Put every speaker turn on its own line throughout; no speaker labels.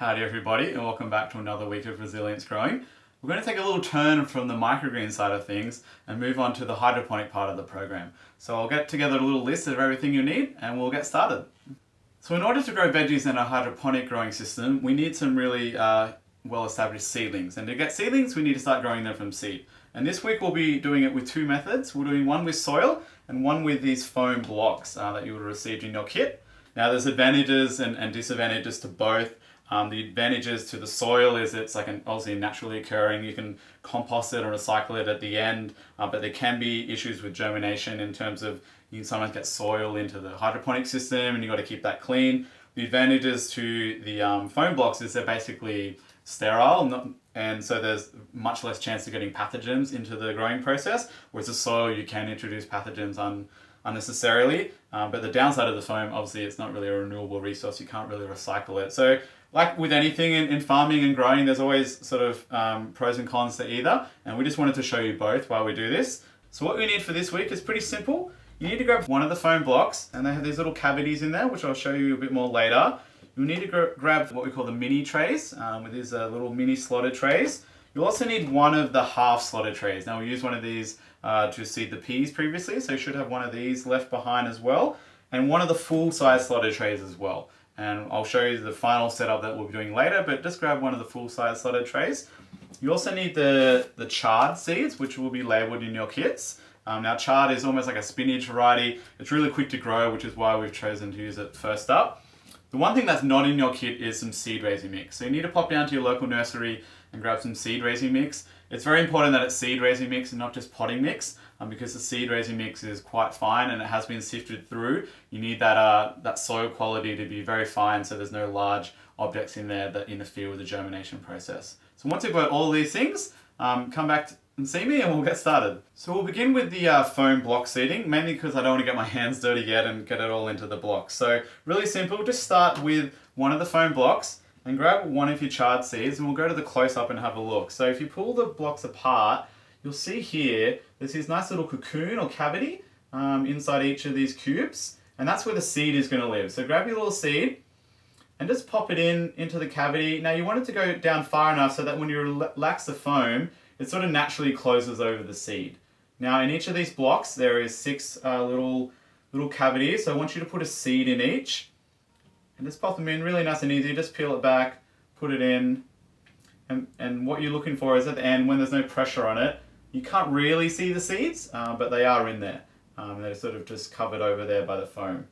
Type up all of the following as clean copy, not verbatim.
Howdy everybody, and welcome back to another week of resilience growing. We're going to take a little turn from the microgreen side of things and move on to the hydroponic part of the program. So I'll get together a little list of everything you need and we'll get started. So in order to grow veggies in a hydroponic growing system, we need some really well-established seedlings. And to get seedlings, we need to start growing them from seed. And this week we'll be doing it with two methods. We're doing one with soil and one with these foam blocks that you would have received in your kit. Now there's advantages and disadvantages to both. The advantages to the soil is it's like obviously naturally occurring. You can compost it or recycle it at the end, but there can be issues with germination in terms of you can sometimes get soil into the hydroponic system and you've got to keep that clean. The advantages to the foam blocks is they're basically sterile, and so there's much less chance of getting pathogens into the growing process, whereas the soil you can introduce pathogens unnecessarily. But the downside of the foam, obviously it's not really a renewable resource, you can't really recycle it. So like with anything in farming and growing, there's always sort of pros and cons to either, and we just wanted to show you both while we do this. So what we need for this week is pretty simple. You need to grab one of the foam blocks, and they have these little cavities in there, which I'll show you a bit more later. You'll need to grab what we call the mini trays, with these little mini slotted trays. You'll also need one of the half slotted trays. Now we used one of these to seed the peas previously, so you should have one of these left behind as well, and one of the full size slotted trays as well. And I'll show you the final setup that we'll be doing later, but just grab one of the full size slotted trays. You also need the chard seeds, which will be labeled in your kits. Now chard is almost like a spinach variety. It's really quick to grow, which is why we've chosen to use it first up. The one thing that's not in your kit is some seed raising mix. So you need to pop down to your local nursery and grab some seed raising mix. It's very important that it's seed raising mix and not just potting mix, because the seed raising mix is quite fine and it has been sifted through. You need that soil quality to be very fine so there's no large objects in there that interfere with the germination process. So once you've got all these things, come back and see me and we'll get started. So we'll begin with the foam block seeding, mainly because I don't want to get my hands dirty yet and get it all into the blocks. So really simple, just start with one of the foam blocks and grab one of your chard seeds and we'll go to the close-up and have a look. So if you pull the blocks apart, you'll see here there's this nice little cocoon or cavity inside each of these cubes, and that's where the seed is going to live. So grab your little seed and just pop it into the cavity. Now you want it to go down far enough so that when you relax the foam, it sort of naturally closes over the seed. Now in each of these blocks there is 6 little cavities, so I want you to put a seed in each. And just pop them in really nice and easy. Just peel it back, put it in, and what you're looking for is at the end, when there's no pressure on it, you can't really see the seeds, but they are in there. They're sort of just covered over there by the foam.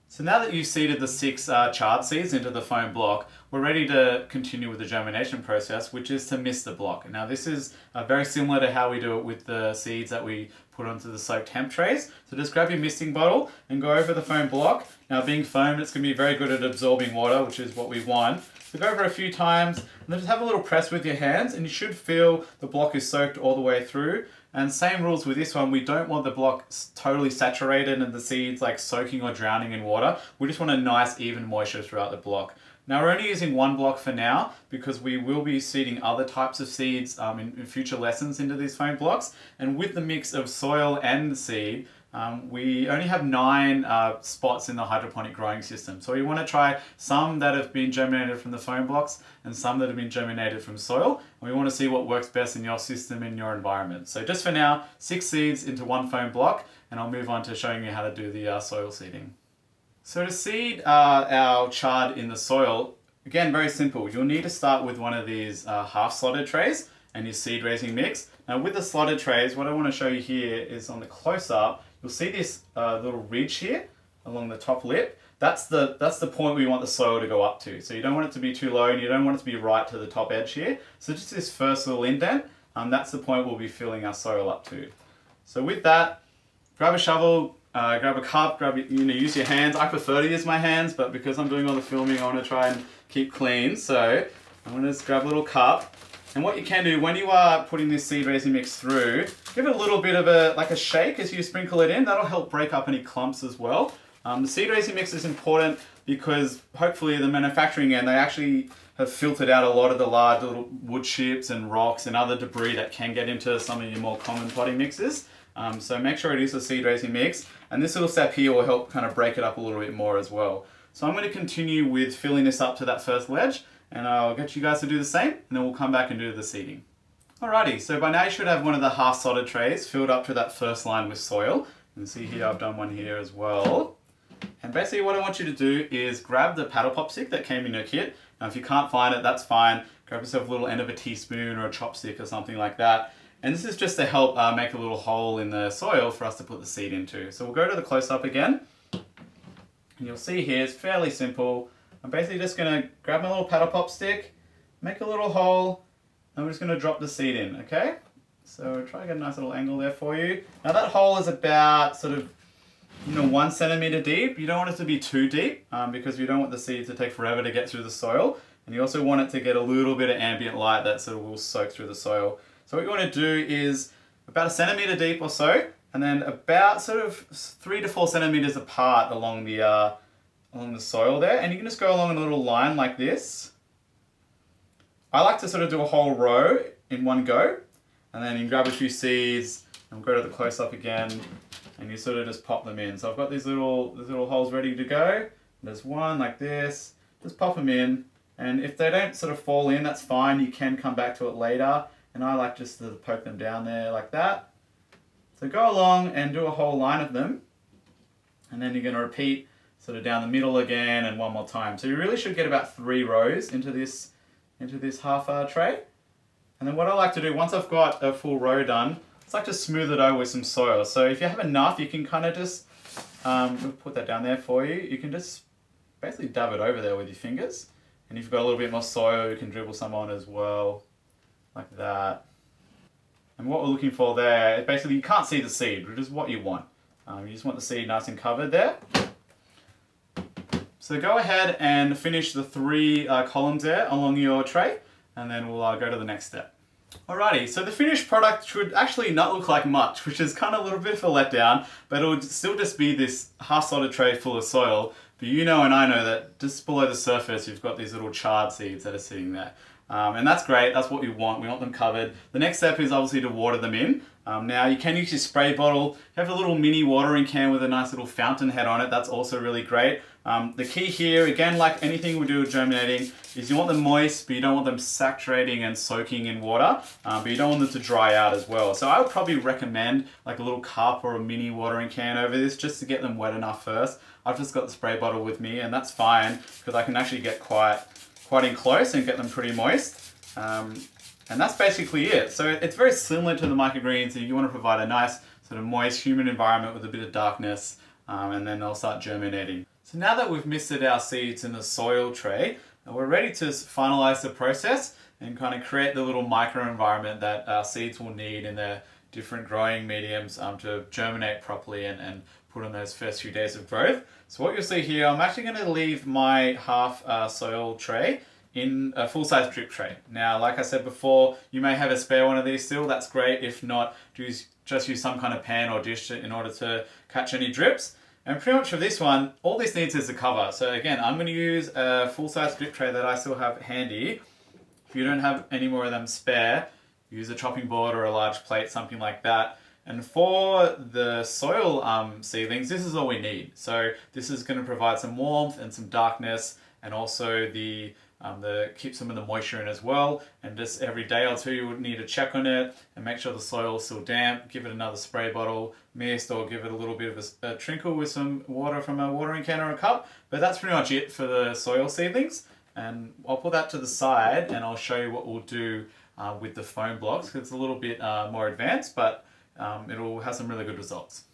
So now that you've seeded the 6 chard seeds into the foam block, we're ready to continue with the germination process, which is to mist the block. Now this is very similar to how we do it with the seeds that we put onto the soaked hemp trays. So just grab your misting bottle and go over the foam block. Now being foam, it's going to be very good at absorbing water, which is what we want. So go over a few times and then just have a little press with your hands and you should feel the block is soaked all the way through. And same rules with this one, we don't want the block totally saturated and the seeds like soaking or drowning in water. We just want a nice even moisture throughout the block. Now we're only using one block for now because we will be seeding other types of seeds in future lessons into these foam blocks. And with the mix of soil and the seed, we only have 9 spots in the hydroponic growing system. So we want to try some that have been germinated from the foam blocks and some that have been germinated from soil. And we want to see what works best in your system, in your environment. So just for now, 6 seeds into one foam block, and I'll move on to showing you how to do the soil seeding. So to seed our chard in the soil, again, very simple. You'll need to start with one of these half slotted trays and your seed raising mix. Now with the slotted trays, what I want to show you here is on the close-up, you'll see this little ridge here along the top lip. That's the point we want the soil to go up to. So you don't want it to be too low and you don't want it to be right to the top edge here. So just this first little indent, that's the point we'll be filling our soil up to. So with that, grab a shovel, grab a cup, use your hands. I prefer to use my hands, but because I'm doing all the filming, I want to try and keep clean. So I'm going to just grab a little cup. And what you can do when you are putting this seed raising mix through, give it a little bit of a shake as you sprinkle it in. That'll help break up any clumps as well. The seed raising mix is important because hopefully the manufacturing end, they actually have filtered out a lot of the large little wood chips and rocks and other debris that can get into some of your more common potting mixes. So make sure it is a seed raising mix. And this little step here will help kind of break it up a little bit more as well. So I'm going to continue with filling this up to that first ledge, and I'll get you guys to do the same, and then we'll come back and do the seeding. Alrighty, so by now you should have one of the half sodded trays filled up to that first line with soil. You can see here I've done one here as well. And basically what I want you to do is grab the paddle pop stick that came in your kit. Now if you can't find it, that's fine. Grab yourself a little end of a teaspoon or a chopstick or something like that. And this is just to help make a little hole in the soil for us to put the seed into. So we'll go to the close-up again. And you'll see here it's fairly simple. I'm basically just going to grab my little paddle pop stick, make a little hole, and we're just going to drop the seed in, okay? So try to get a nice little angle there for you. Now that hole is about sort of 1 centimeter deep. You don't want it to be too deep because you don't want the seed to take forever to get through the soil. And you also want it to get a little bit of ambient light that sort of will soak through the soil. So what you want to do is about 1 centimeter deep or so, and then about sort of 3 to 4 centimeters apart along the soil there. And you can just go along a little line like this. I like to sort of do a whole row in one go, and then you can grab a few seeds and go to the close-up again, and you sort of just pop them in. So I've got these little holes ready to go. There's one like this, just pop them in, and if they don't sort of fall in, that's fine. You can come back to it later, and I like just to poke them down there like that. So go along and do a whole line of them, and then you're going to repeat sort of down the middle again and one more time. So you really should get about 3 rows into this half tray. And then what I like to do, once I've got a full row done, it's like to smooth it over with some soil. So if you have enough, you can kind of just, we'll put that down there for you. You can just basically dab it over there with your fingers. And if you've got a little bit more soil, you can dribble some on as well, like that. And what we're looking for there is basically you can't see the seed, which is what you want. You just want the seed nice and covered there. So go ahead and finish the 3 columns there along your tray, and then we'll go to the next step. Alrighty, so the finished product should actually not look like much, which is kind of a little bit of a letdown, but it would still just be this half-sodded tray full of soil. But you know and I know that just below the surface you've got these little chard seeds that are sitting there. And that's great, that's what we want them covered. The next step is obviously to water them in. Now you can use your spray bottle. You have a little mini watering can with a nice little fountain head on it, that's also really great. The key here, again like anything we do with germinating, is you want them moist but you don't want them saturating and soaking in water, but you don't want them to dry out as well. So I would probably recommend like a little cup or a mini watering can over this just to get them wet enough first. I've just got the spray bottle with me and that's fine because I can actually get quite in close and get them pretty moist. And that's basically it. So it's very similar to the microgreens. If you want to provide a nice sort of moist, humid environment with a bit of darkness, and then they'll start germinating. So now that we've misted our seeds in the soil tray, we're ready to finalize the process and kind of create the little microenvironment that our seeds will need in their different growing mediums to germinate properly and put in those first few days of growth. So what you'll see here, I'm actually going to leave my half soil tray in a full-size drip tray. Now, like I said before, you may have a spare one of these still, that's great. If not, just use some kind of pan or dish in order to catch any drips. And pretty much for this one, all this needs is a cover. So again, I'm going to use a full-size drip tray that I still have handy. If you don't have any more of them spare, use a chopping board or a large plate, something like that. And for the soil seedlings, this is all we need. So this is going to provide some warmth and some darkness, and also the keep some of the moisture in as well. And just every day or two you would need to check on it and make sure the soil is still damp, give it another spray bottle, mist, or give it a little bit of a trinkle with some water from a watering can or a cup. But that's pretty much it for the soil seedlings. And I'll put that to the side and I'll show you what we'll do with the foam blocks, because it's a little bit more advanced, but it'll have some really good results.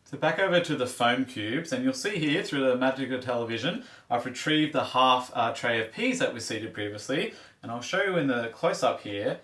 So back over to the foam cubes, and you'll see here through the magic of television, I've retrieved the half tray of peas that we seeded previously, and I'll show you in the close-up here.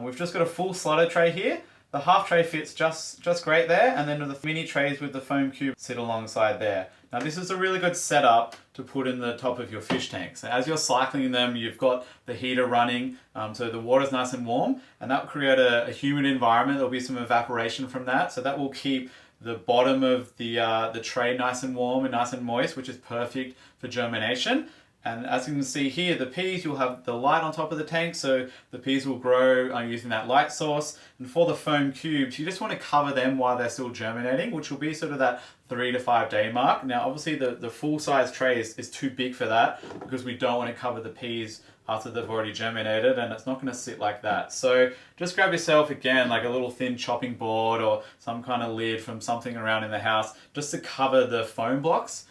We've just got a full slotted tray here. The half tray fits just great there, and then the mini trays with the foam cube sit alongside there. Now this is a really good setup to put in the top of your fish tank. So as you're cycling them, you've got the heater running, so the water's nice and warm, and that will create a humid environment. There'll be some evaporation from that, so that will keep the bottom of the tray nice and warm and nice and moist, which is perfect for germination. And as you can see here, the peas, you'll have the light on top of the tank, so the peas will grow using that light source. And for the foam cubes, you just want to cover them while they're still germinating, which will be sort of that 3 to 5 day mark. Now, obviously the full size tray is too big for that, because we don't want to cover the peas after they've already germinated, and it's not going to sit like that. So just grab yourself, again, like a little thin chopping board or some kind of lid from something around in the house, just to cover the foam blocks,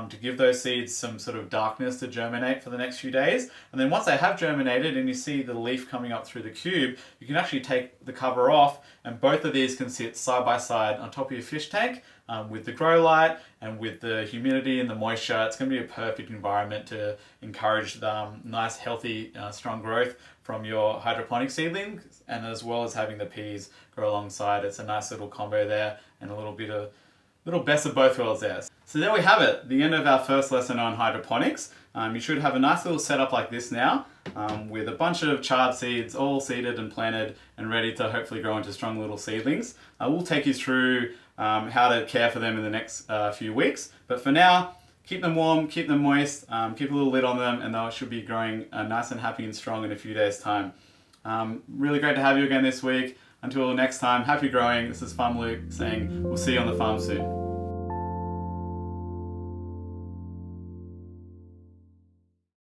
to give those seeds some sort of darkness to germinate for the next few days. And then once they have germinated and you see the leaf coming up through the cube, you can actually take the cover off, and both of these can sit side by side on top of your fish tank, with the grow light and with the humidity and the moisture. It's going to be a perfect environment to encourage the nice, healthy, strong growth from your hydroponic seedlings, and as well as having the peas grow alongside. It's a nice little combo there, and a little best of both worlds there. So there we have it, the end of our first lesson on hydroponics. You should have a nice little setup like this now, with a bunch of chard seeds all seeded and planted and ready to hopefully grow into strong little seedlings. We'll take you through how to care for them in the next few weeks. But for now, keep them warm, keep them moist, keep a little lid on them, and they should be growing nice and happy and strong in a few days' time. Really great to have you again this week. Until next time, happy growing. This is Farm Luke saying we'll see you on the farm soon.